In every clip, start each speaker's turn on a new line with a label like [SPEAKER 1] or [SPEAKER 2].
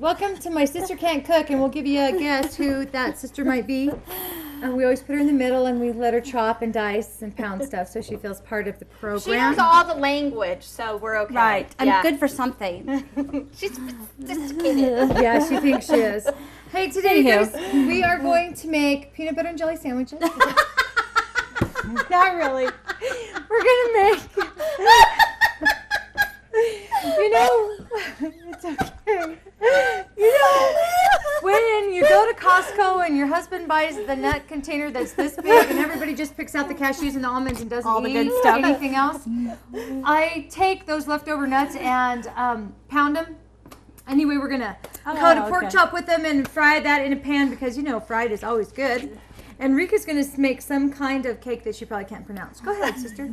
[SPEAKER 1] Welcome to My Sister Can't Cook, and we'll give you a guess who that sister might be. We always put her in the middle, and we let her chop and dice and pound stuff so she feels part of the program.
[SPEAKER 2] She knows all the language, so we're okay.
[SPEAKER 3] Right. I'm good for something.
[SPEAKER 2] She's sophisticated.
[SPEAKER 1] Yeah, she thinks she is. Hey, today, guys, we are going to make peanut butter and jelly sandwiches. Not really. We're going to make... You know, it's okay. You know, when you go to Costco and your husband buys the nut container that's this big and everybody just picks out the cashews and the almonds and doesn't
[SPEAKER 3] all the
[SPEAKER 1] eat
[SPEAKER 3] good stuff.
[SPEAKER 1] anything else, I take those leftover nuts and pound them. Anyway, we're going to coat a pork chop with them and fry that in a pan because, you know, fried is always good. And Rika's going to make some kind of cake that she probably can't pronounce. Go ahead, sister.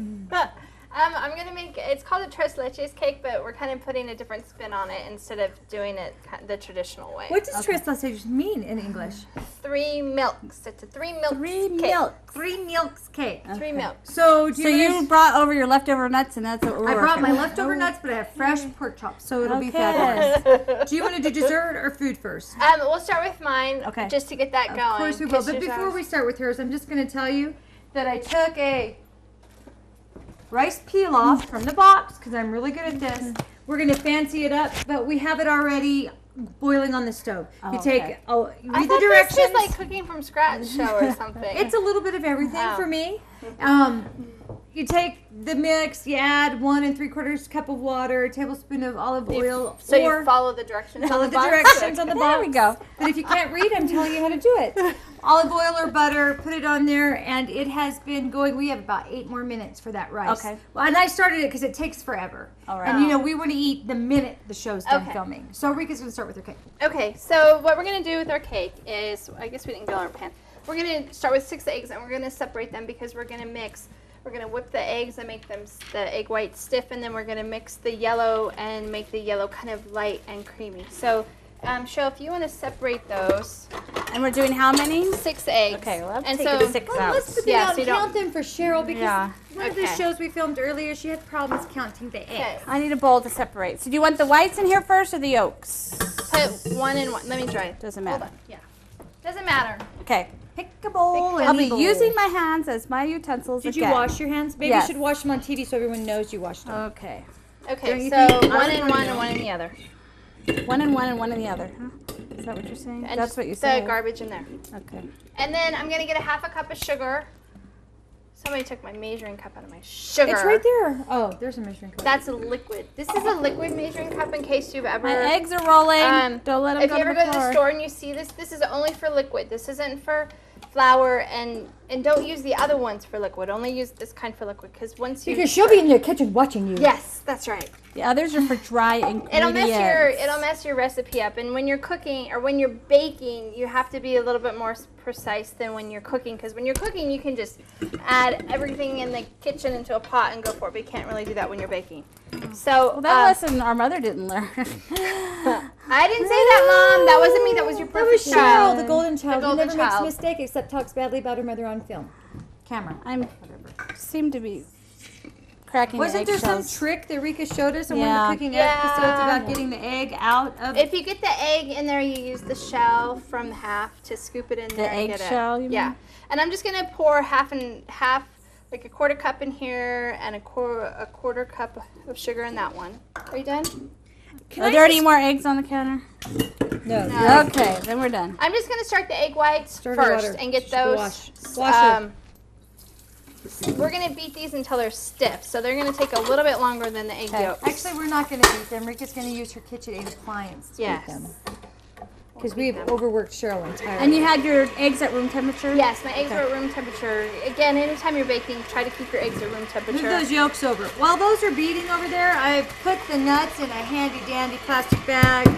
[SPEAKER 2] I'm going to make, it's called a tres leches cake, but we're kind of putting a different spin on it instead of doing it the traditional way.
[SPEAKER 1] What does tres leches mean in English?
[SPEAKER 2] 3 milks. It's a 3 milks cake.
[SPEAKER 1] Three milks cake.
[SPEAKER 2] 3 milks.
[SPEAKER 1] So
[SPEAKER 3] you brought over your leftover nuts, and that's what we're
[SPEAKER 1] I brought
[SPEAKER 3] working
[SPEAKER 1] my
[SPEAKER 3] with.
[SPEAKER 1] leftover nuts, but I have fresh pork chops, so it'll be fabulous. Do you want to do dessert or food first?
[SPEAKER 2] We'll start with mine, just to get that going.
[SPEAKER 1] Of course we will, but before we start with hers, I'm just going to tell you that I took a rice pilaf from the box, because I'm really good at this. We're going to fancy it up, but we have it already boiling on the stove. You take, read the directions.
[SPEAKER 2] This is like cooking from scratch show or something.
[SPEAKER 1] It's a little bit of everything for me. You take the mix, you add 1 3/4 cup of water, a tablespoon of olive oil.
[SPEAKER 2] So you follow the directions
[SPEAKER 1] on the box.
[SPEAKER 3] There we go.
[SPEAKER 1] But if you can't read, I'm telling you how to do it. Olive oil or butter, put it on there, and it has been going. We have about 8 more minutes for that rice.
[SPEAKER 3] Okay.
[SPEAKER 1] Well, and I started it because it takes forever.
[SPEAKER 3] All right.
[SPEAKER 1] And you know, we want to eat the minute the show's done filming. So Rika's going to start with her cake.
[SPEAKER 2] Okay, so what we're going to do with our cake is, I guess we didn't go in our pan. We're going to start with 6 eggs, and we're going to separate them because we're going to mix. We're going to whip the eggs and make them the egg white stiff, and then we're going to mix the yellow and make the yellow kind of light and creamy. So, Cheryl, if you want to separate those.
[SPEAKER 3] And we're doing how many?
[SPEAKER 2] 6 eggs.
[SPEAKER 3] Okay, well,
[SPEAKER 2] and
[SPEAKER 3] so 6 out.
[SPEAKER 1] Let's put them out and count them for Cheryl because one of the
[SPEAKER 2] Okay.
[SPEAKER 1] shows we filmed earlier, she had problems counting the eggs.
[SPEAKER 3] I need a bowl to separate. So do you want the whites in here first or the yolks?
[SPEAKER 2] Put 1 and 1. Let me try it.
[SPEAKER 3] Doesn't matter.
[SPEAKER 2] Hold on. Yeah. Doesn't matter.
[SPEAKER 3] Okay.
[SPEAKER 1] Pick a bowl.
[SPEAKER 3] I'll be using my hands as my utensils
[SPEAKER 1] Did
[SPEAKER 3] again.
[SPEAKER 1] you wash your hands? Maybe you should wash them on TV so everyone knows you washed them.
[SPEAKER 3] Okay.
[SPEAKER 2] Okay, so 1 and 1 and 1 in the other.
[SPEAKER 3] 1 and 1 and 1 in the other. Huh? Is that what you're saying?
[SPEAKER 2] And
[SPEAKER 3] that's what you said.
[SPEAKER 2] The garbage in there.
[SPEAKER 3] Okay.
[SPEAKER 2] And then I'm going to get a 1/2 cup of sugar. Somebody took my measuring cup out of my sugar.
[SPEAKER 1] It's right there. Oh, there's a measuring cup.
[SPEAKER 2] That's a liquid. This is a liquid measuring cup in case you've ever...
[SPEAKER 3] My eggs are rolling. Don't let them
[SPEAKER 2] if
[SPEAKER 3] go
[SPEAKER 2] you
[SPEAKER 3] to
[SPEAKER 2] ever
[SPEAKER 3] the
[SPEAKER 2] go to the
[SPEAKER 3] floor.
[SPEAKER 2] store and you see this is only for liquid. This isn't for flour, and don't use the other ones for liquid. Only use this kind for liquid because once you...
[SPEAKER 1] Because she'll be in your kitchen watching you.
[SPEAKER 2] Yes, that's right.
[SPEAKER 3] The others are for dry ingredients.
[SPEAKER 2] It'll mess your recipe up. And when you're cooking or when you're baking, you have to be a little bit more precise than when you're cooking. Because when you're cooking, you can just add everything in the kitchen into a pot and go for it. But you can't really do that when you're baking. So
[SPEAKER 3] that lesson our mother didn't learn.
[SPEAKER 2] I didn't say that, Mom. That wasn't me. That was your perfect
[SPEAKER 1] Cheryl,
[SPEAKER 2] child.
[SPEAKER 1] the golden child, who never makes a
[SPEAKER 2] child.
[SPEAKER 1] mistake except talks badly about her mother on film. Camera.
[SPEAKER 3] Seem to be cracking
[SPEAKER 1] Wasn't
[SPEAKER 3] the
[SPEAKER 1] there some
[SPEAKER 3] eggshells.
[SPEAKER 1] trick that Rika showed us in one of the cooking episodes about getting the egg out of...
[SPEAKER 2] If you get the egg in there, you use the shell from the half to scoop it in there and get it.
[SPEAKER 3] The eggshell, you mean?
[SPEAKER 2] Yeah. And I'm just going to pour half and half, like a 1/4 cup in here and a quarter cup of sugar in that one. Are you done?
[SPEAKER 3] Are there any more eggs on the counter?
[SPEAKER 1] No.
[SPEAKER 3] Okay, then we're done.
[SPEAKER 2] I'm just going to start the egg whites first and get those.
[SPEAKER 1] Wash it.
[SPEAKER 2] We're going to beat these until they're stiff, so they're going to take a little bit longer than the egg yolks.
[SPEAKER 1] Actually, we're not going to beat them. Rika's going to use her KitchenAid appliance to beat them. Because we've overworked Cheryl entirely.
[SPEAKER 3] And you had your eggs at room temperature?
[SPEAKER 2] Yes, my eggs are at room temperature. Again, anytime you're baking, try to keep your eggs at room temperature.
[SPEAKER 1] Move those yolks over. While those are beating over there, I've put the nuts in a handy-dandy plastic bag.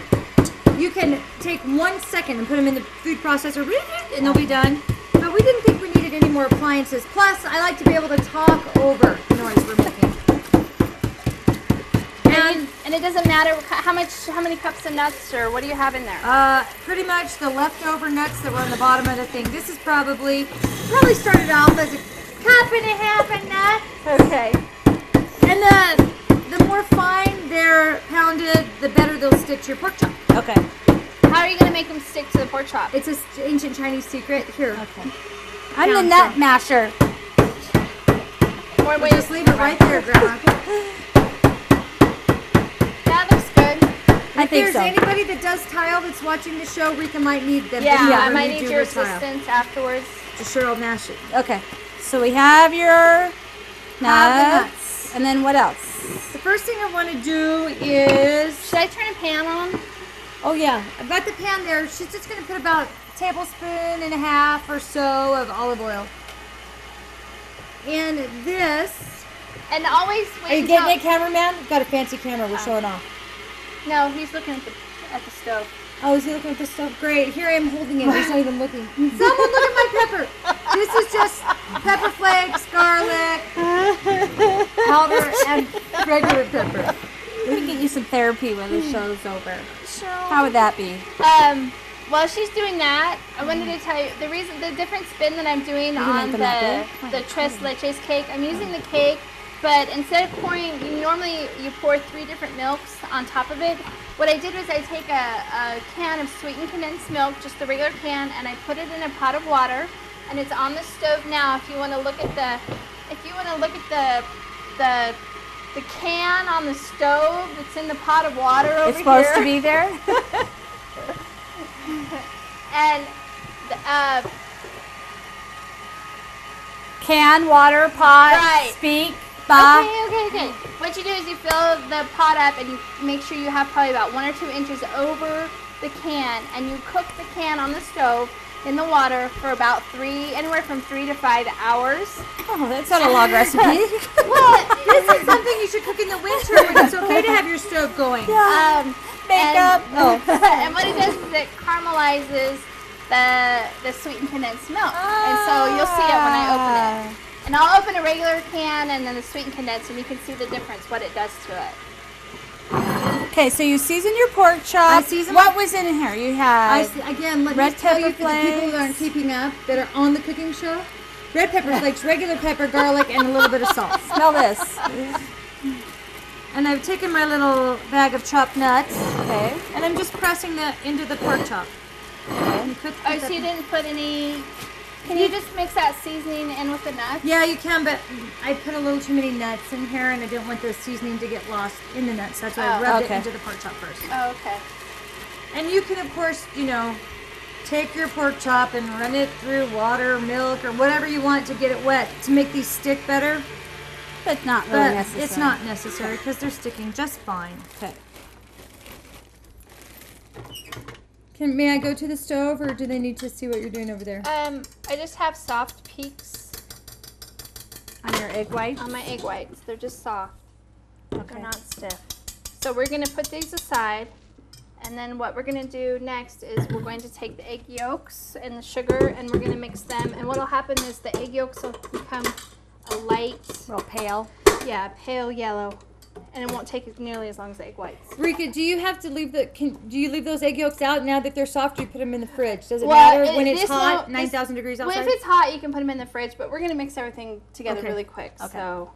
[SPEAKER 1] You can take 1 second and put them in the food processor, and they'll be done. But we didn't think we needed any more appliances. Plus, I like to be able to talk over the noise we're making.
[SPEAKER 2] And it doesn't matter how many cups of nuts or what do you have in there?
[SPEAKER 1] Pretty much the leftover nuts that were on the bottom of the thing. This is probably started off as a 1.5 cup of nut.
[SPEAKER 2] Okay.
[SPEAKER 1] And the more fine they're pounded, the better they'll stick to your pork chop.
[SPEAKER 3] Okay.
[SPEAKER 2] How are you gonna make them stick to the pork chop?
[SPEAKER 1] It's an ancient Chinese secret. Here.
[SPEAKER 3] Okay. I'm the nut masher.
[SPEAKER 2] More
[SPEAKER 1] Just leave it right there, Grandma.
[SPEAKER 2] That looks good.
[SPEAKER 3] I think
[SPEAKER 1] If there's
[SPEAKER 3] so.
[SPEAKER 1] anybody that does tile that's watching the show, Rika might need them.
[SPEAKER 2] Yeah,
[SPEAKER 1] to
[SPEAKER 2] I might
[SPEAKER 1] redo
[SPEAKER 2] need your
[SPEAKER 1] her tile.
[SPEAKER 2] assistance afterwards.
[SPEAKER 1] Just sure I'll mash it.
[SPEAKER 3] Okay. So we have your
[SPEAKER 1] Have the
[SPEAKER 3] nuts.
[SPEAKER 1] nuts.
[SPEAKER 3] And then what else?
[SPEAKER 1] The first thing I want to do is...
[SPEAKER 2] Should I turn a pan on?
[SPEAKER 1] Oh, yeah. I've got the pan there. She's just going to put about a tablespoon and a half or so of olive oil. And this...
[SPEAKER 2] And always wait
[SPEAKER 1] Are you
[SPEAKER 2] until...
[SPEAKER 1] getting it, cameraman? We've got a fancy camera. We're showing off.
[SPEAKER 2] No, he's looking at the stove.
[SPEAKER 1] Oh, is he looking at the stuff? Great. Here I am holding it. He's not even looking. Someone look at my pepper. This is just pepper flakes, garlic, powder, and regular pepper.
[SPEAKER 3] We can get you some therapy when the show's over. How would that be?
[SPEAKER 2] While she's doing that, I wanted to tell you the different spin that I'm doing on the tres leches cake. I'm using the cake, but instead of pouring, you pour 3 different milks on top of it. What I did was I take a can of sweetened condensed milk, just the regular can, and I put it in a pot of water, and it's on the stove now. If you want to look at the can on the stove that's in the pot of water over here.
[SPEAKER 3] It's supposed to be there?
[SPEAKER 2] And
[SPEAKER 3] Can, water, pot,
[SPEAKER 2] Right.
[SPEAKER 3] speak, ba.
[SPEAKER 2] Okay. What you do is you fill the pot up and you make sure you have probably about 1 or 2 inches over the can, and you cook the can on the stove in the water for about anywhere from 3 to 5 hours.
[SPEAKER 3] Oh, that's not a log recipe.
[SPEAKER 1] Well, this is something you should cook in the winter when it's okay to have your stove going.
[SPEAKER 3] Makeup.
[SPEAKER 2] And what it does is it caramelizes the sweetened condensed milk. And so you'll see it when I open it. And I'll open a regular can and then the sweetened condensed, and you can see the difference, what it does to it.
[SPEAKER 3] Okay, so you season your pork chop.
[SPEAKER 1] I season
[SPEAKER 3] What was in here? You had
[SPEAKER 1] Again, let me
[SPEAKER 3] red
[SPEAKER 1] tell you
[SPEAKER 3] pepper
[SPEAKER 1] for the people who aren't keeping up, that are on the cooking show, red pepper flakes, regular pepper, garlic, and a little bit of salt.
[SPEAKER 3] smell this.
[SPEAKER 1] And I've taken my little bag of chopped nuts,
[SPEAKER 3] Okay.
[SPEAKER 1] and I'm just pressing that into the pork chop. You put
[SPEAKER 2] Oh, so you didn't put any... Can you just mix that seasoning in with the nuts?
[SPEAKER 1] Yeah, you can, but I put a little too many nuts in here, and I didn't want the seasoning to get lost in the nuts. That's why I rubbed it into the pork chop first.
[SPEAKER 2] Oh, okay.
[SPEAKER 1] And you can, of course, take your pork chop and run it through water, milk, or whatever you want to get it wet to make these stick better.
[SPEAKER 3] But not really
[SPEAKER 1] But
[SPEAKER 3] necessary.
[SPEAKER 1] it's not necessary because they're sticking just fine.
[SPEAKER 3] Okay.
[SPEAKER 1] May I go to the stove, or do they need to see what you're doing over there?
[SPEAKER 2] I just have soft peaks
[SPEAKER 3] On your egg white.
[SPEAKER 2] on my egg whites. They're just soft.
[SPEAKER 3] Okay.
[SPEAKER 2] They're not stiff. So we're going to put these aside, and then what we're going to do next is we're going to take the egg yolks and the sugar, and we're going to mix them. And what will happen is the egg yolks will become a light,
[SPEAKER 3] Real pale.
[SPEAKER 2] pale yellow, and it won't take nearly as long as the egg whites.
[SPEAKER 1] Rika, do you have to leave do you leave those egg yolks out now that they're soft? Or you put them in the fridge? Does it matter when it's hot, 9,000 degrees outside?
[SPEAKER 2] Well, if it's hot, you can put them in the fridge, but we're going to mix everything together
[SPEAKER 1] Okay.
[SPEAKER 2] really quick.
[SPEAKER 3] Okay.
[SPEAKER 2] So,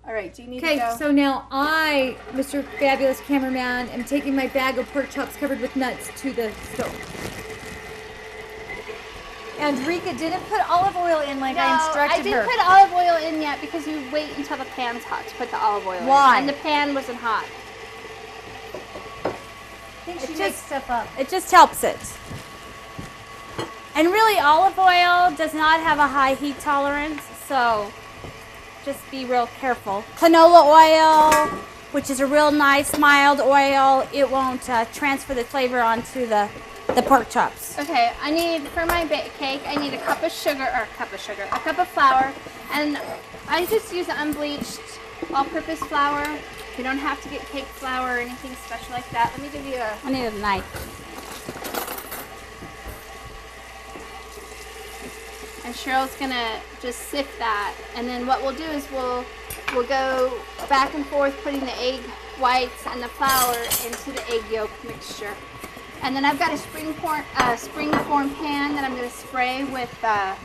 [SPEAKER 2] all right, do you need to
[SPEAKER 1] Okay,
[SPEAKER 2] go?
[SPEAKER 1] so now I, Mr. Fabulous Cameraman, am taking my bag of pork chops covered with nuts to the stove. And Rika didn't put olive oil in like I instructed
[SPEAKER 2] didn't
[SPEAKER 1] her.
[SPEAKER 2] put olive oil in yet because you wait until the pan's hot to put the olive oil in.
[SPEAKER 1] Why?
[SPEAKER 2] And the pan wasn't hot.
[SPEAKER 1] I think she makes stuff up.
[SPEAKER 3] It just helps it. And really, olive oil does not have a high heat tolerance, so just be real careful. Canola oil, which is a real nice mild oil, it won't transfer the flavor onto the pork chops.
[SPEAKER 2] Okay, I need, for my cake, I need a cup of flour, and I just use unbleached all-purpose flour. You don't have to get cake flour or anything special like that. Let me give you a...
[SPEAKER 3] I need a knife.
[SPEAKER 2] And Cheryl's gonna just sift that, and then what we'll do is we'll go back and forth putting the egg whites and the flour into the egg yolk mixture. And then I've got a springform pan that I'm gonna spray with pan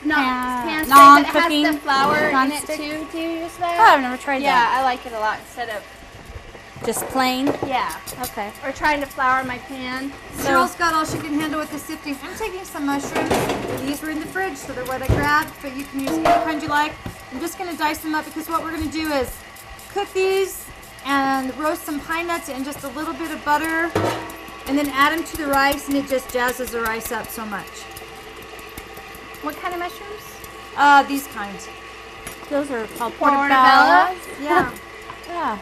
[SPEAKER 2] spray that has the flour in it
[SPEAKER 3] non-stick?
[SPEAKER 2] too. Do you use
[SPEAKER 3] Oh,
[SPEAKER 2] that?
[SPEAKER 3] I've never tried
[SPEAKER 2] Yeah,
[SPEAKER 3] that.
[SPEAKER 2] I like it a lot instead of
[SPEAKER 3] Just plain?
[SPEAKER 2] Yeah.
[SPEAKER 3] Okay.
[SPEAKER 2] Or trying to flour my pan.
[SPEAKER 1] Cheryl's got all she can handle with the sifting. I'm taking some mushrooms. These were in the fridge, so they're what I grabbed, but you can use any kind you like. I'm just going to dice them up because what we're going to do is cook these and roast some pine nuts in just a little bit of butter and then add them to the rice, and it just jazzes the rice up so much.
[SPEAKER 2] What kind of mushrooms?
[SPEAKER 1] These kinds.
[SPEAKER 3] Those are called
[SPEAKER 2] Portobello?
[SPEAKER 3] portobello.
[SPEAKER 1] Yeah.
[SPEAKER 3] Yeah.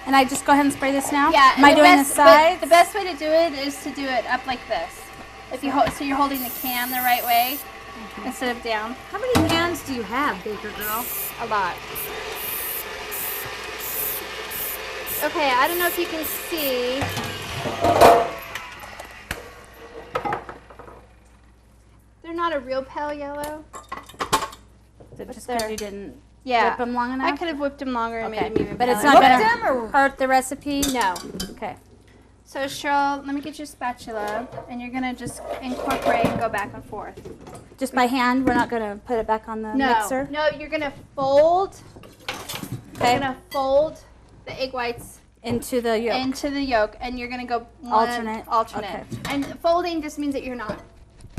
[SPEAKER 3] And I just go ahead and spray this now?
[SPEAKER 2] Yeah.
[SPEAKER 3] Am I doing the sides?
[SPEAKER 2] The best way to do it is to do it up like this. If you so you're holding the can the right way instead of down.
[SPEAKER 1] How many pans do you have, Baker Girl?
[SPEAKER 2] A lot. Okay, I don't know if you can see. They're not a real pale yellow.
[SPEAKER 3] Is it just because you didn't
[SPEAKER 2] Yeah.
[SPEAKER 3] whip them long enough?
[SPEAKER 2] I could have whipped them longer and made them even
[SPEAKER 3] But it's
[SPEAKER 2] paler.
[SPEAKER 3] not
[SPEAKER 1] Whipped
[SPEAKER 3] going
[SPEAKER 1] them or-
[SPEAKER 3] to hurt the recipe?
[SPEAKER 2] No.
[SPEAKER 3] Okay.
[SPEAKER 2] So Cheryl, let me get you a spatula, and you're gonna just incorporate and go back and forth.
[SPEAKER 3] Just by hand? We're not going to put it back on the mixer?
[SPEAKER 2] No, you're gonna fold.
[SPEAKER 3] Okay.
[SPEAKER 2] You're gonna fold the egg whites
[SPEAKER 3] Into the yolk.
[SPEAKER 2] into the yolk, and you're gonna go
[SPEAKER 3] Alternate.
[SPEAKER 2] Alternate. And folding just means that you're not.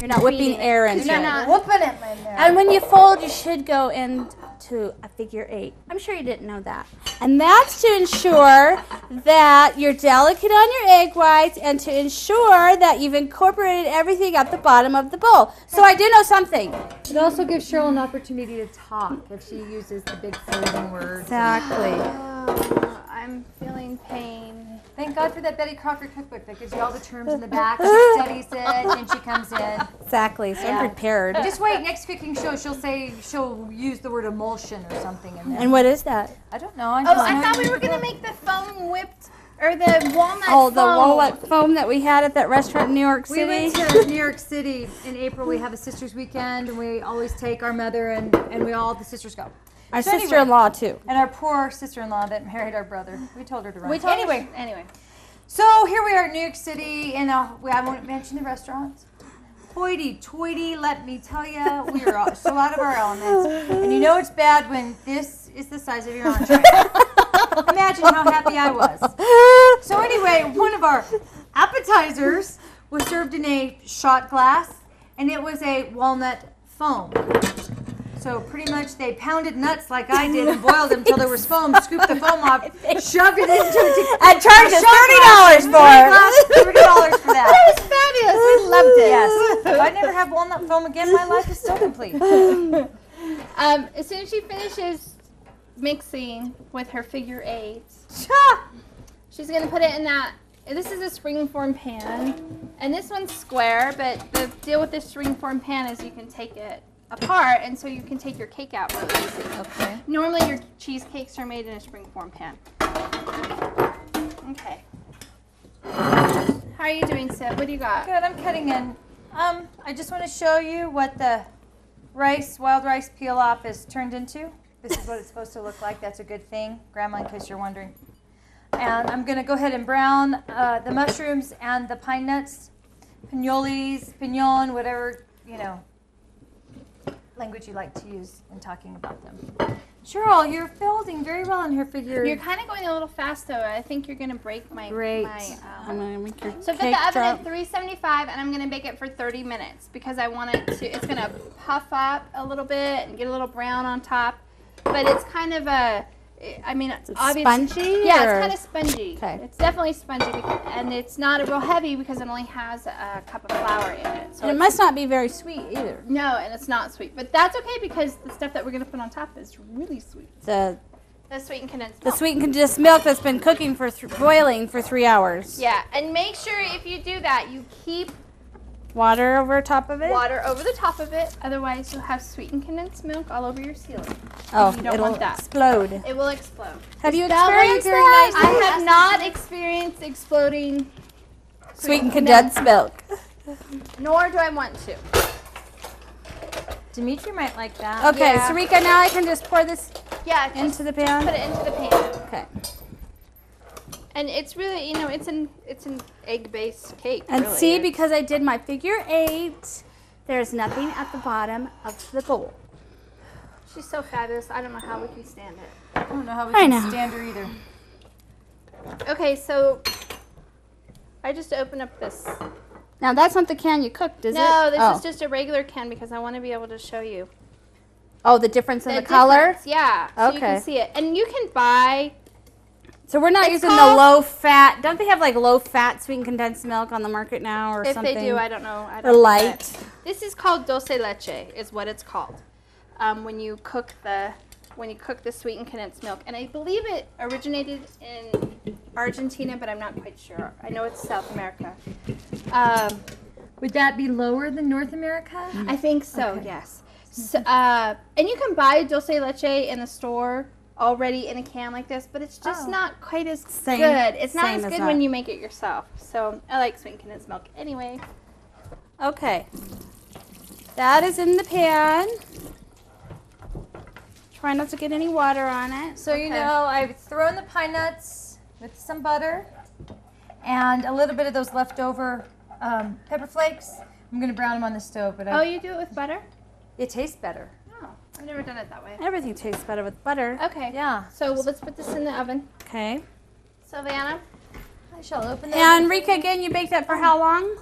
[SPEAKER 3] You're not whipping
[SPEAKER 2] beating it.
[SPEAKER 3] air into
[SPEAKER 2] You're
[SPEAKER 3] it.
[SPEAKER 2] not.
[SPEAKER 1] Whooping it, my man.
[SPEAKER 3] And when you fold, you should go into a figure 8. I'm sure you didn't know that. And that's to ensure that you're delicate on your egg whites and to ensure that you've incorporated everything at the bottom of the bowl. So I do know something.
[SPEAKER 1] It also gives Cheryl an opportunity to talk if she uses the big folding words.
[SPEAKER 3] Exactly.
[SPEAKER 2] Oh, I'm feeling pain.
[SPEAKER 1] Thank God for that Betty Crocker cookbook that gives you all the terms in the back. She studies it and she comes in.
[SPEAKER 3] Exactly. So
[SPEAKER 1] Yeah.
[SPEAKER 3] I'm prepared.
[SPEAKER 1] Just wait, next cooking show she'll use the word emulsion or something in there.
[SPEAKER 3] And what is that?
[SPEAKER 1] I don't know. I
[SPEAKER 2] thought we were gonna make the foam whipped or the walnut
[SPEAKER 3] Oh, the
[SPEAKER 2] foam.
[SPEAKER 3] walnut foam that we had at that restaurant in New York
[SPEAKER 1] We
[SPEAKER 3] City.
[SPEAKER 1] went to New York City in April. We have a sisters weekend, and we always take our mother and we all the sisters go.
[SPEAKER 3] Our
[SPEAKER 1] So anyway.
[SPEAKER 3] sister-in-law too.
[SPEAKER 1] And our poor sister-in-law that married our brother. We told her to run.
[SPEAKER 2] Anyway.
[SPEAKER 1] So here we are in New York City, and I won't mention the restaurants. Hoity-toity, let me tell you, we are so out of our elements. And you know it's bad when this is the size of your entree. Imagine how happy I was. So anyway, one of our appetizers was served in a shot glass, and it was a walnut foam. So pretty much they pounded nuts like I did and boiled them until there was foam, scooped the foam off, shoved it into it.
[SPEAKER 3] And charged us $30 for it.
[SPEAKER 1] $30 for that.
[SPEAKER 2] That was fabulous. We loved it.
[SPEAKER 1] Yes. If I never have walnut foam again, my life is still complete.
[SPEAKER 2] As soon as she finishes mixing with her figure 8, she's gonna put it in that. This is a springform pan, and this one's square. But the deal with this springform pan is you can take it apart, and so you can take your cake out really easy.
[SPEAKER 1] Okay.
[SPEAKER 2] Normally your cheesecakes are made in a springform pan. Okay. How are you doing, Sib? What do you got?
[SPEAKER 1] Good, I'm cutting in. I just want to show you what the wild rice peel off is turned into. This is what it's supposed to look like. That's a good thing, Grandma, in case you're wondering. And I'm going to go ahead and brown the mushrooms and the pine nuts, pinoles, pignon, whatever, language you like to use in talking about them. Cheryl, you're folding very well in her figure.
[SPEAKER 2] You're kind of going a little fast, though. I think you're going to break my...
[SPEAKER 1] Great.
[SPEAKER 3] I'm going to make your
[SPEAKER 2] So I've
[SPEAKER 3] cake
[SPEAKER 2] got the oven
[SPEAKER 3] drop.
[SPEAKER 2] at 375, and I'm going to bake it for 30 minutes because I want it to, it's going to puff up a little bit and get a little brown on top. But it's kind of obviously.
[SPEAKER 3] Spongy?
[SPEAKER 2] Yeah,
[SPEAKER 3] or-
[SPEAKER 2] it's kind of spongy.
[SPEAKER 3] Okay.
[SPEAKER 2] It's definitely spongy, and it's not real heavy because it only has a cup of flour in it. So
[SPEAKER 3] And it
[SPEAKER 2] it's-
[SPEAKER 3] must not be very sweet either.
[SPEAKER 2] No, and it's not sweet. But that's okay because the stuff that we're going to put on top is really sweet.
[SPEAKER 3] The
[SPEAKER 2] The sweetened condensed
[SPEAKER 3] the
[SPEAKER 2] milk.
[SPEAKER 3] sweetened condensed milk that's been cooking for boiling for 3 hours.
[SPEAKER 2] Yeah, and make sure if you do that, you keep
[SPEAKER 3] Water over top of it.
[SPEAKER 2] water over the top of it. Otherwise, you'll have sweetened condensed milk all over your ceiling.
[SPEAKER 3] Oh,
[SPEAKER 2] You don't
[SPEAKER 3] it'll
[SPEAKER 2] want that.
[SPEAKER 3] explode.
[SPEAKER 2] It will explode.
[SPEAKER 3] Have you
[SPEAKER 1] that why you're
[SPEAKER 3] experienced
[SPEAKER 1] very
[SPEAKER 3] that?
[SPEAKER 1] nice?
[SPEAKER 2] I have not experienced exploding
[SPEAKER 3] Sweetened condensed milk.
[SPEAKER 2] nor do I want to.
[SPEAKER 1] Dimitri might like that.
[SPEAKER 3] Okay,
[SPEAKER 2] Yeah.
[SPEAKER 3] Sarika, now I can just pour this
[SPEAKER 2] Yeah, just
[SPEAKER 3] into the
[SPEAKER 2] put
[SPEAKER 3] pan.
[SPEAKER 2] it into the pan.
[SPEAKER 3] Okay.
[SPEAKER 2] And it's really, it's an egg-based cake.
[SPEAKER 3] And
[SPEAKER 2] really.
[SPEAKER 3] see, because I did my figure 8, there's nothing at the bottom of the bowl.
[SPEAKER 2] She's so fabulous. I don't know how we can stand it.
[SPEAKER 1] I don't know how we
[SPEAKER 3] I
[SPEAKER 1] can
[SPEAKER 3] know.
[SPEAKER 1] stand her either.
[SPEAKER 2] Okay, so I just opened up this.
[SPEAKER 3] Now that's not the can you cooked, is it?
[SPEAKER 2] No, this
[SPEAKER 3] Oh.
[SPEAKER 2] is just a regular can because I want to be able to show you.
[SPEAKER 3] Oh, the difference in the color?
[SPEAKER 2] difference, yeah. So you
[SPEAKER 3] Okay.
[SPEAKER 2] can see it. And you can buy,
[SPEAKER 3] So we're not
[SPEAKER 2] It's
[SPEAKER 3] using the
[SPEAKER 2] called-
[SPEAKER 3] low fat. Don't they have like low fat sweetened condensed milk on the market now or
[SPEAKER 2] if
[SPEAKER 3] something?
[SPEAKER 2] they do, I don't know. I
[SPEAKER 3] Or
[SPEAKER 2] don't know
[SPEAKER 3] light.
[SPEAKER 2] that. This is called dulce leche, is what it's called. When you cook the sweetened condensed milk, and I believe it originated in Argentina, but I'm not quite sure. I know it's South America.
[SPEAKER 1] Would that be lower than North America?
[SPEAKER 2] I think so.
[SPEAKER 1] Okay.
[SPEAKER 2] Yes. So, and you can buy dulce leche in the store already in a can like this, but it's just
[SPEAKER 1] Oh.
[SPEAKER 2] not quite as
[SPEAKER 3] Same-
[SPEAKER 2] good. It's not
[SPEAKER 3] same
[SPEAKER 2] as
[SPEAKER 3] as
[SPEAKER 2] good
[SPEAKER 3] that.
[SPEAKER 2] when you make it yourself. So I like sweetened condensed milk anyway.
[SPEAKER 3] Okay. That is in the pan. Try not to get any water on it.
[SPEAKER 1] So you
[SPEAKER 2] Okay.
[SPEAKER 1] know, I've thrown the pine nuts with some butter and a little bit of those leftover pepper flakes. I'm gonna brown them on the stove, but
[SPEAKER 2] Oh, you do it with butter?
[SPEAKER 1] it tastes better.
[SPEAKER 2] Oh, I've never done it that way.
[SPEAKER 3] Everything tastes better with butter.
[SPEAKER 2] Okay.
[SPEAKER 1] Yeah.
[SPEAKER 2] So let's put this in the oven.
[SPEAKER 3] Okay.
[SPEAKER 2] Savannah?
[SPEAKER 1] I shall open that.
[SPEAKER 3] And Rika, again, you baked that for how long?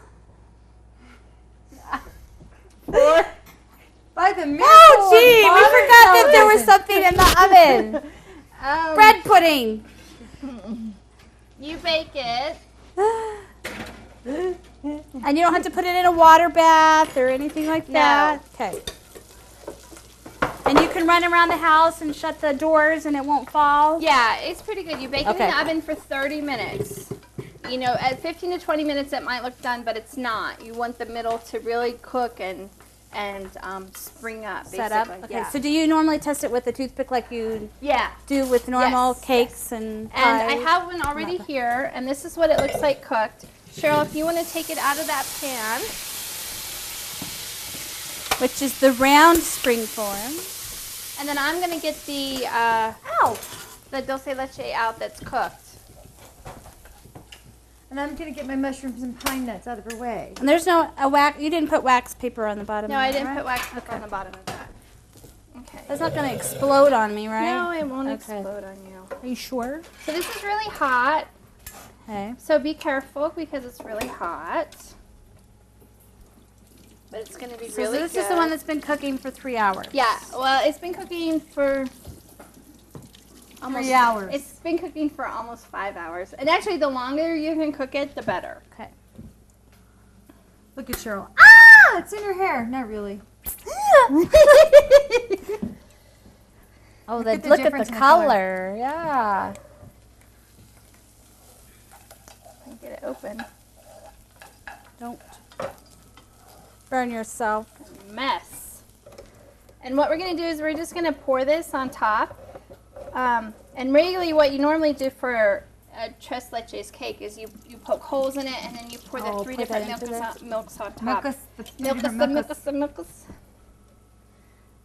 [SPEAKER 1] By the miracle
[SPEAKER 3] Oh, gee,
[SPEAKER 1] of
[SPEAKER 3] we
[SPEAKER 1] modern
[SPEAKER 3] forgot that there was
[SPEAKER 1] television.
[SPEAKER 3] something in the oven. Bread pudding.
[SPEAKER 2] You bake it.
[SPEAKER 3] And you don't have to put it in a water bath or anything like that. Okay. And you can run around the house and shut the doors and it won't fall.
[SPEAKER 2] Yeah, it's pretty good. You bake it
[SPEAKER 3] Okay.
[SPEAKER 2] in the oven for 30 minutes. You know, at 15 to 20 minutes it might look done, but it's not. You want the middle to really cook and spring up, basically.
[SPEAKER 3] Set up. Okay.
[SPEAKER 2] Yeah.
[SPEAKER 3] So do you normally test it with a toothpick like you
[SPEAKER 2] Yeah.
[SPEAKER 3] do with normal
[SPEAKER 2] Yes,
[SPEAKER 3] cakes and
[SPEAKER 2] And I
[SPEAKER 3] pies?
[SPEAKER 2] have one already here, and this is what it looks like cooked. Cheryl, if you want to take it out of that pan.
[SPEAKER 3] Which is the round spring form.
[SPEAKER 2] And then I'm going to get the dulce leche out that's cooked.
[SPEAKER 1] And I'm gonna get my mushrooms and pine nuts out of her way.
[SPEAKER 3] And there's no wax. You didn't put wax paper on the bottom.
[SPEAKER 2] No,
[SPEAKER 3] of
[SPEAKER 2] I
[SPEAKER 3] that,
[SPEAKER 2] didn't
[SPEAKER 3] right?
[SPEAKER 2] put wax paper on the bottom of that. Okay.
[SPEAKER 3] That's not going to explode on me, right?
[SPEAKER 2] No, it won't
[SPEAKER 3] Okay.
[SPEAKER 2] explode on you.
[SPEAKER 3] Are you sure?
[SPEAKER 2] So this is really hot.
[SPEAKER 3] Okay.
[SPEAKER 2] So be careful because it's really hot. But it's going to be
[SPEAKER 3] So
[SPEAKER 2] really
[SPEAKER 3] this
[SPEAKER 2] good.
[SPEAKER 3] is the one that's been cooking for 3 hours.
[SPEAKER 2] Yeah, well, it's been cooking for almost
[SPEAKER 1] 3 hours.
[SPEAKER 2] It's been cooking for almost 5 hours. And actually, the longer you can cook it, the better.
[SPEAKER 3] Okay.
[SPEAKER 1] Look at Cheryl. Ah! It's in her hair. Not really.
[SPEAKER 3] Oh,
[SPEAKER 1] Look at the
[SPEAKER 3] look at
[SPEAKER 1] difference
[SPEAKER 3] the
[SPEAKER 1] in the color.
[SPEAKER 3] color. Yeah.
[SPEAKER 2] Get it open.
[SPEAKER 3] Don't burn yourself.
[SPEAKER 2] Mess. And what we're going to do is we're just going to pour this on top. And regularly what you normally do for a tres leches cake is you poke holes in it and then you pour the
[SPEAKER 3] Oh,
[SPEAKER 2] three
[SPEAKER 3] put that
[SPEAKER 2] different
[SPEAKER 3] into
[SPEAKER 2] milks on top.
[SPEAKER 1] Milkus, the three
[SPEAKER 2] Milkus,
[SPEAKER 1] different
[SPEAKER 2] the
[SPEAKER 1] milkus.
[SPEAKER 2] milkus.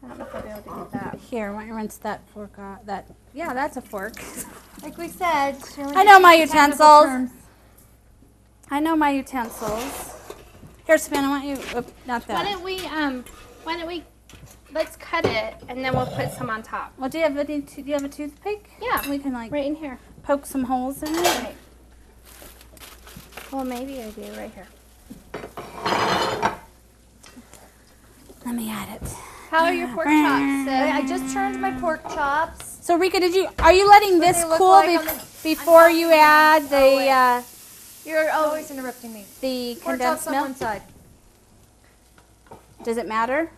[SPEAKER 2] I don't know if I'll be able to get that.
[SPEAKER 3] Here, why don't you rinse that fork off? Yeah, that's a fork.
[SPEAKER 1] Like we said, Shirley
[SPEAKER 3] I know my
[SPEAKER 1] uses technical
[SPEAKER 3] utensils.
[SPEAKER 1] terms.
[SPEAKER 3] I know my utensils. Here, Savannah, why don't you? Not that.
[SPEAKER 2] Why don't we? Let's cut it and then we'll put some on top.
[SPEAKER 3] Well, do you have a toothpick?
[SPEAKER 2] Yeah,
[SPEAKER 3] We can like
[SPEAKER 2] right in here.
[SPEAKER 3] poke some holes in it.
[SPEAKER 2] Right. Well, maybe I do right here.
[SPEAKER 3] Let me add it.
[SPEAKER 2] How are your pork chops?
[SPEAKER 1] I just turned my pork chops.
[SPEAKER 3] So Rika, are you letting this
[SPEAKER 1] they look
[SPEAKER 3] cool
[SPEAKER 1] like on the-
[SPEAKER 3] before you add the
[SPEAKER 2] You're
[SPEAKER 1] Always interrupting me. Pork chops
[SPEAKER 3] condensed
[SPEAKER 1] on one
[SPEAKER 3] milk?
[SPEAKER 1] side.
[SPEAKER 3] Does it matter?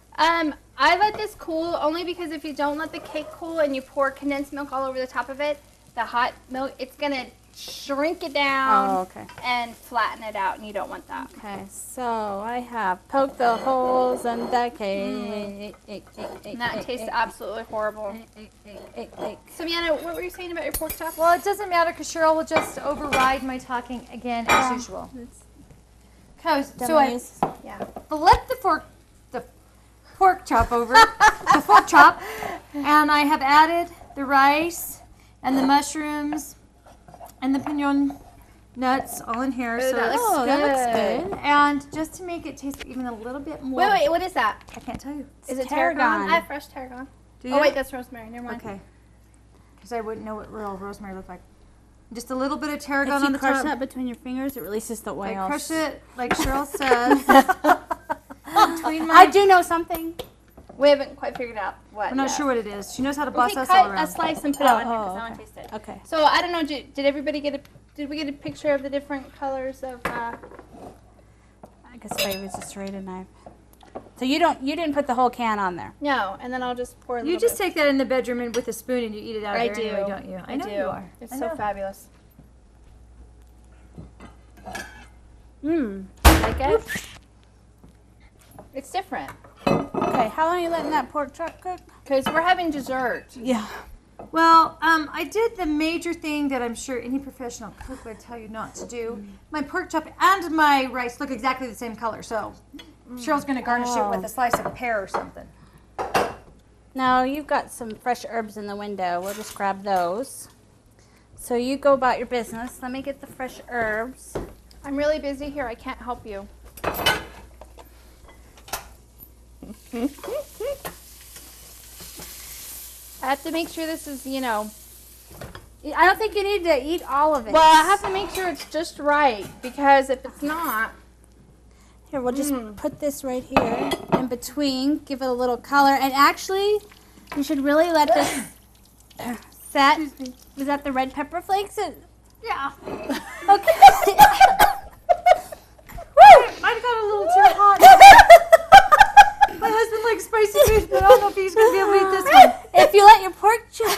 [SPEAKER 2] I let this cool only because if you don't let the cake cool and you pour condensed milk all over the top of it, the hot milk, it's gonna shrink it down
[SPEAKER 3] Oh, okay.
[SPEAKER 2] and flatten it out, and you don't want that.
[SPEAKER 3] Okay, so I have poked the holes in the cake.
[SPEAKER 2] And that tastes absolutely horrible. Savannah, what were you saying about your pork chops?
[SPEAKER 1] Well, it doesn't matter because Cheryl will just override my talking again as usual. Okay, so I
[SPEAKER 2] Yeah.
[SPEAKER 1] flipped the pork chop over, the fork chop, and I have added the rice and the mushrooms and the pinon nuts all in here.
[SPEAKER 2] Ooh,
[SPEAKER 1] So
[SPEAKER 2] that
[SPEAKER 1] it's
[SPEAKER 2] looks
[SPEAKER 3] that looks good.
[SPEAKER 1] And just to make it taste even a little bit more.
[SPEAKER 2] Wait, what is that?
[SPEAKER 1] I can't tell you.
[SPEAKER 2] Is it
[SPEAKER 3] tarragon.
[SPEAKER 2] tarragon? I have fresh tarragon.
[SPEAKER 1] Do you?
[SPEAKER 2] Oh wait, that's rosemary. Never mind.
[SPEAKER 1] Okay. Because I wouldn't know what real rosemary looked like. Just a little bit of tarragon
[SPEAKER 3] If
[SPEAKER 1] on
[SPEAKER 3] you
[SPEAKER 1] the
[SPEAKER 3] crush
[SPEAKER 1] top.
[SPEAKER 3] that between your fingers, it releases the oil.
[SPEAKER 1] I crush it, like Cheryl says. Between my...
[SPEAKER 3] I do know something.
[SPEAKER 2] We haven't quite figured out what.
[SPEAKER 1] I'm not
[SPEAKER 2] yet.
[SPEAKER 1] sure what it is. She knows how to
[SPEAKER 2] We
[SPEAKER 1] boss
[SPEAKER 2] can
[SPEAKER 1] us all
[SPEAKER 2] cut
[SPEAKER 1] around.
[SPEAKER 2] a slice and put it on here
[SPEAKER 3] Oh,
[SPEAKER 2] because I want
[SPEAKER 3] okay.
[SPEAKER 2] to taste it.
[SPEAKER 3] Okay.
[SPEAKER 2] So I don't know. Did everybody get a? Did we get a picture of the different colors of?
[SPEAKER 3] I guess I was just ready a knife. So you didn't put the whole can on there.
[SPEAKER 2] No, and then I'll just pour a little
[SPEAKER 1] You just
[SPEAKER 2] bit.
[SPEAKER 1] take that in the bedroom and with a spoon and you eat it out
[SPEAKER 2] I
[SPEAKER 1] of there
[SPEAKER 2] do.
[SPEAKER 1] anyway, don't you? I know
[SPEAKER 2] do.
[SPEAKER 1] you are.
[SPEAKER 2] It's
[SPEAKER 1] I
[SPEAKER 2] so
[SPEAKER 1] know.
[SPEAKER 2] fabulous.
[SPEAKER 3] Mmm.
[SPEAKER 2] Like it? It's different
[SPEAKER 3] Okay, how long are you letting that pork chop cook?
[SPEAKER 2] because we're having dessert.
[SPEAKER 3] Yeah.
[SPEAKER 1] Well, I did the major thing that I'm sure any professional cook would tell you not to do. My pork chop and my rice look exactly the same color, so Cheryl's going to garnish it with a slice of pear or something.
[SPEAKER 3] Now you've got some fresh herbs in the window. We'll just grab those. So you go about your business. Let me get the fresh herbs.
[SPEAKER 2] I'm really busy here. I can't help you. I have to make sure this is,
[SPEAKER 3] I don't think you need to eat all of it.
[SPEAKER 2] Well, I have to make sure it's just right because if it's not,
[SPEAKER 3] Here, we'll just put this right here in between, give it a little color. And actually, you should really let this set. Was that the red pepper flakes?
[SPEAKER 1] Yeah.
[SPEAKER 3] Okay.
[SPEAKER 1] Mine got a little too hot. My husband likes spicy food, but I don't know if he's going to be able to eat this one.
[SPEAKER 3] If you let your pork chop,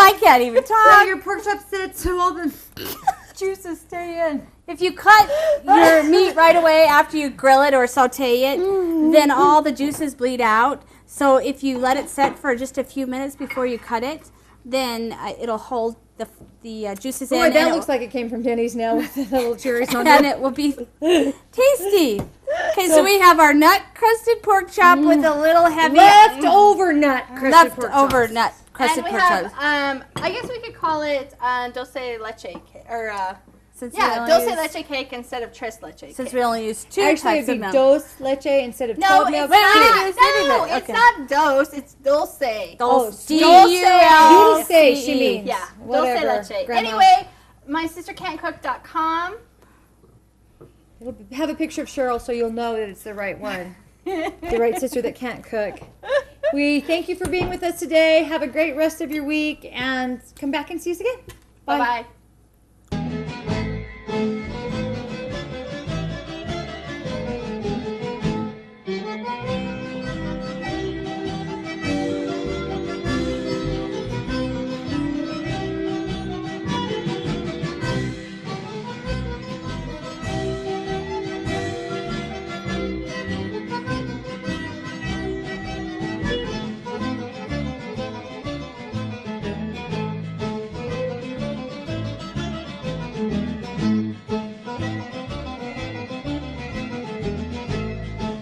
[SPEAKER 3] I can't even
[SPEAKER 1] Let
[SPEAKER 3] talk.
[SPEAKER 1] your pork chop sit so all the juices stay in.
[SPEAKER 3] If you cut your meat right away after you grill it or saute it, then all the juices bleed out. So if you let it set for just a few minutes before you cut it, then it'll hold the juices
[SPEAKER 1] Boy,
[SPEAKER 3] in.
[SPEAKER 1] that
[SPEAKER 3] and
[SPEAKER 1] looks like it came from Denny's now with the little cherries on
[SPEAKER 3] and
[SPEAKER 1] it.
[SPEAKER 3] it will be tasty. Okay, so we have our nut crusted pork chop with a little heavy
[SPEAKER 1] Leftover nut crusted pork
[SPEAKER 3] leftover
[SPEAKER 1] chops.
[SPEAKER 3] nut crusted
[SPEAKER 2] and we
[SPEAKER 3] pork
[SPEAKER 2] have,
[SPEAKER 3] chops.
[SPEAKER 2] I guess we could call it dulce leche cake, or
[SPEAKER 3] Since
[SPEAKER 2] yeah,
[SPEAKER 3] we
[SPEAKER 2] dulce
[SPEAKER 3] only use-
[SPEAKER 2] leche cake instead of tres leche cake.
[SPEAKER 3] Since we only use two
[SPEAKER 1] Actually,
[SPEAKER 3] types
[SPEAKER 1] it'd
[SPEAKER 3] of
[SPEAKER 1] be
[SPEAKER 3] milk.
[SPEAKER 1] dos leche instead of
[SPEAKER 2] No,
[SPEAKER 1] 12
[SPEAKER 2] it's
[SPEAKER 1] milk.
[SPEAKER 2] not. No,
[SPEAKER 3] Okay.
[SPEAKER 2] it's not dose. It's dulce.
[SPEAKER 3] Dulce.
[SPEAKER 1] Dulce, she means.
[SPEAKER 2] Yeah,
[SPEAKER 1] Whatever,
[SPEAKER 2] dulce leche.
[SPEAKER 1] Grandma.
[SPEAKER 2] Anyway, mysistercan'tcook.com.
[SPEAKER 1] It'll have a picture of Cheryl so you'll know that it's the right one. The right sister that can't cook. We thank you for being with us today. Have a great rest of your week and come back and see us again.
[SPEAKER 2] Bye bye.